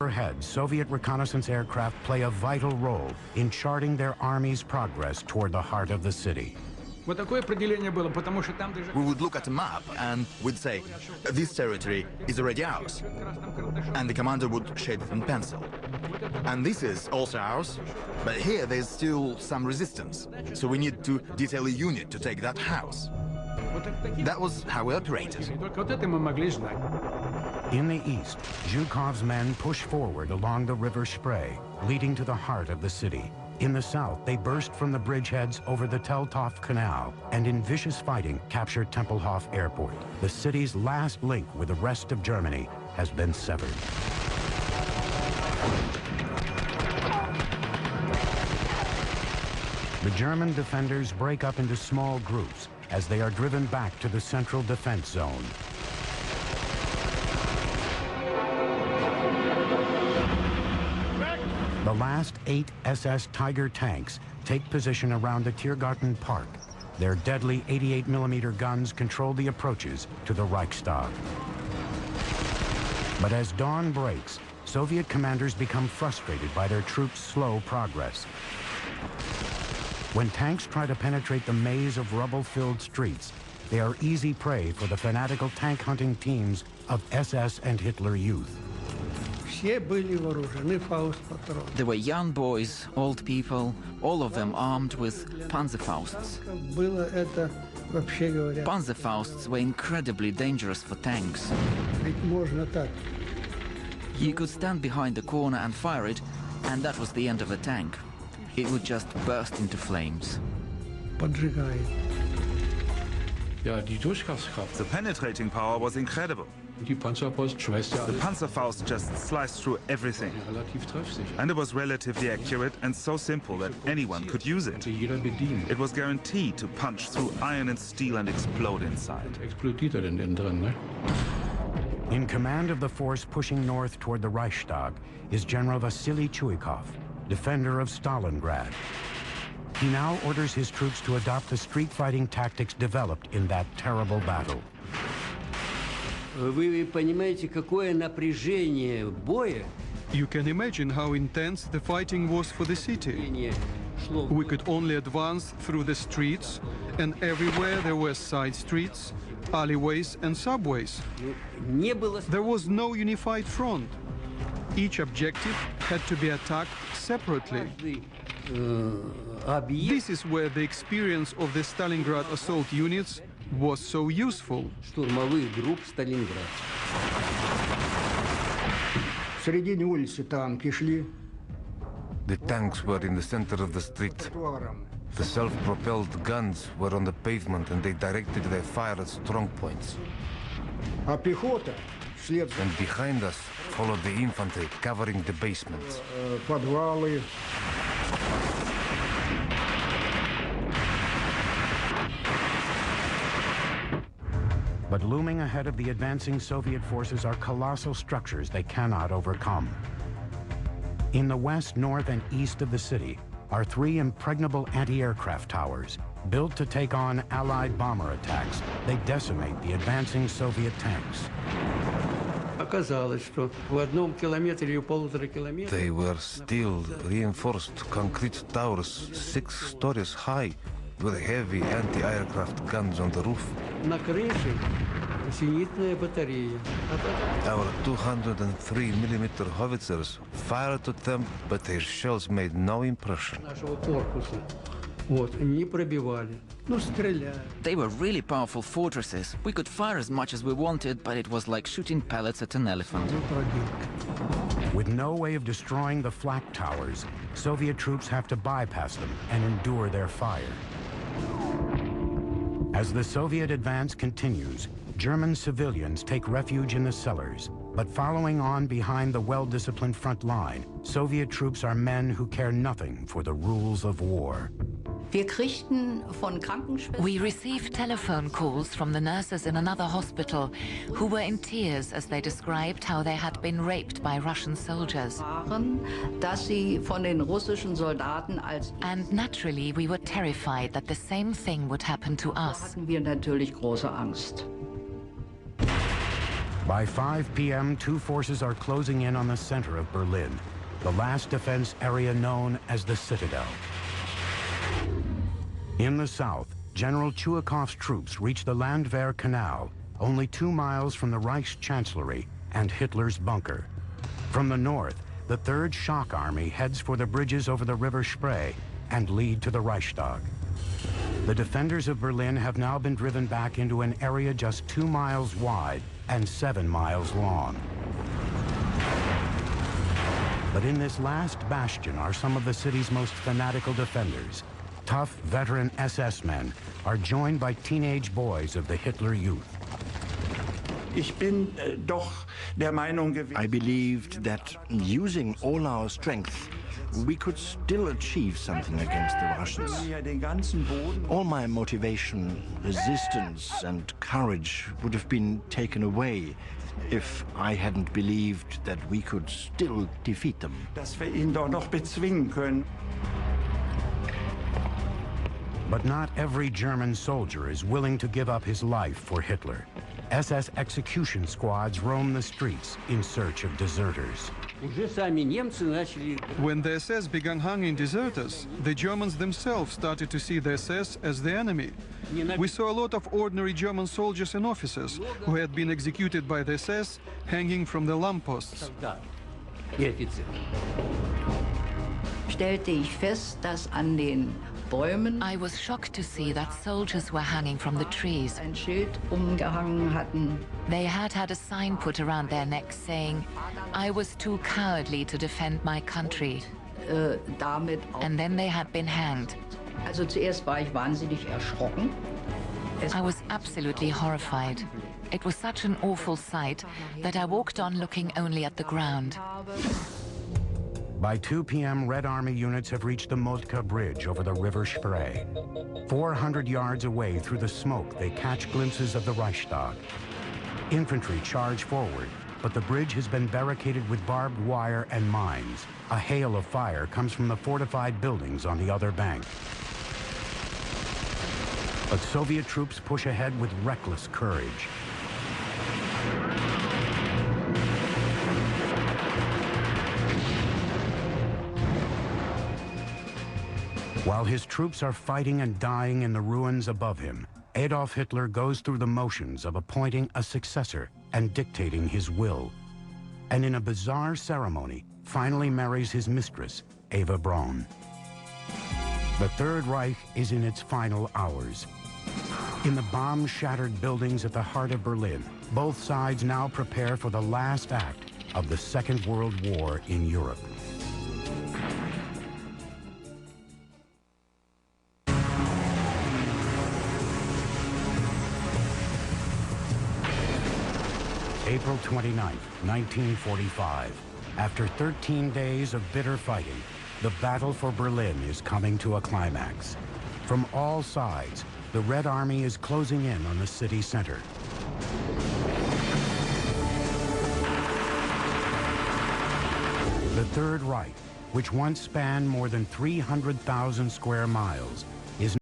Overhead, Soviet reconnaissance aircraft play a vital role in charting their army's progress toward the heart of the city. We would look at a map and we'd say, this territory is already ours. And the commander would shade it in pencil. And this is also ours, but here there's still some resistance. So we need to detail a unit to take that house. That was how we operated. In the east, Zhukov's men push forward along the River Spree, leading to the heart of the city. In the south, they burst from the bridgeheads over the Teltow Canal and in vicious fighting captured Tempelhof Airport. The city's last link with the rest of Germany has been severed. The German defenders break up into small groups as they are driven back to the central defense zone. The last 8 SS Tiger tanks take position around the Tiergarten Park. Their deadly 88mm guns control the approaches to the Reichstag. But as dawn breaks, Soviet commanders become frustrated by their troops' slow progress. When tanks try to penetrate the maze of rubble-filled streets, they are easy prey for the fanatical tank-hunting teams of SS and Hitler Youth. There were young boys, old people, all of them armed with Panzerfausts. Panzerfausts were incredibly dangerous for tanks. You could stand behind the corner and fire it, and that was the end of the tank. It would just burst into flames. The penetrating power was incredible. The Panzerfaust just sliced through everything. And it was relatively accurate and so simple that anyone could use it. It was guaranteed to punch through iron and steel and explode inside. In command of the force pushing north toward the Reichstag is General Vasily Chuikov, defender of Stalingrad. He now orders his troops to adopt the street-fighting tactics developed in that terrible battle. You can imagine how intense the fighting was for the city. We could only advance through the streets, and everywhere there were side streets, alleyways and subways. There was no unified front. Each objective had to be attacked separately. This is where the experience of the Stalingrad assault units was so useful. The tanks were in the center of the street. The self-propelled guns were on the pavement and they directed their fire at strong points. And behind us followed the infantry covering the basements. But looming ahead of the advancing Soviet forces are colossal structures they cannot overcome. In the west, north, and east of the city are 3 impregnable anti-aircraft towers. Built to take on Allied bomber attacks, they decimate the advancing Soviet tanks. They were steel reinforced concrete towers 6 stories high with heavy anti-aircraft guns on the roof. Our 203mm howitzers fired at them, but their shells made no impression. They were really powerful fortresses. We could fire as much as we wanted, but it was like shooting pellets at an elephant. With no way of destroying the flak towers, Soviet troops have to bypass them and endure their fire. As the Soviet advance continues, German civilians take refuge in the cellars. But following on behind the well-disciplined front line, Soviet troops are men who care nothing for the rules of war. We received telephone calls from the nurses in another hospital who were in tears as they described how they had been raped by Russian soldiers. And naturally, we were terrified that the same thing would happen to us. By 5 p.m., two forces are closing in on the center of Berlin, the last defense area known as the Citadel. In the south, General Chuikov's troops reach the Landwehr Canal, only 2 miles from the Reichschancellery and Hitler's bunker. From the north, the 3rd Shock Army heads for the bridges over the River Spree and lead to the Reichstag. The defenders of Berlin have now been driven back into an area just 2 miles wide and 7 miles long. But in this last bastion are some of the city's most fanatical defenders. Tough veteran SS men are joined by teenage boys of the Hitler Youth. I believed that using all our strength, we could still achieve something against the Russians. All my motivation, resistance, and courage would have been taken away if I hadn't believed that we could still defeat them. But not every German soldier is willing to give up his life for Hitler. SS execution squads roam the streets in search of deserters. When the SS began hanging deserters, the Germans themselves started to see the SS as the enemy. We saw a lot of ordinary German soldiers and officers who had been executed by the SS hanging from the lampposts. I was shocked to see that soldiers were hanging from the trees. They had a sign put around their necks saying, "I was too cowardly to defend my country." And then they had been hanged. I was absolutely horrified. It was such an awful sight that I walked on looking only at the ground. By 2 p.m., Red Army units have reached the Moltke Bridge over the River Spree. 400 yards away through the smoke, they catch glimpses of the Reichstag. Infantry charge forward, but the bridge has been barricaded with barbed wire and mines. A hail of fire comes from the fortified buildings on the other bank. But Soviet troops push ahead with reckless courage. While his troops are fighting and dying in the ruins above him, Adolf Hitler goes through the motions of appointing a successor and dictating his will. And in a bizarre ceremony, finally marries his mistress, Eva Braun. The Third Reich is in its final hours. In the bomb-shattered buildings at the heart of Berlin, both sides now prepare for the last act of the Second World War in Europe. April 29, 1945. After 13 days of bitter fighting, the battle for Berlin is coming to a climax. From all sides, the Red Army is closing in on the city center. The Third Reich, which once spanned more than 300,000 square miles,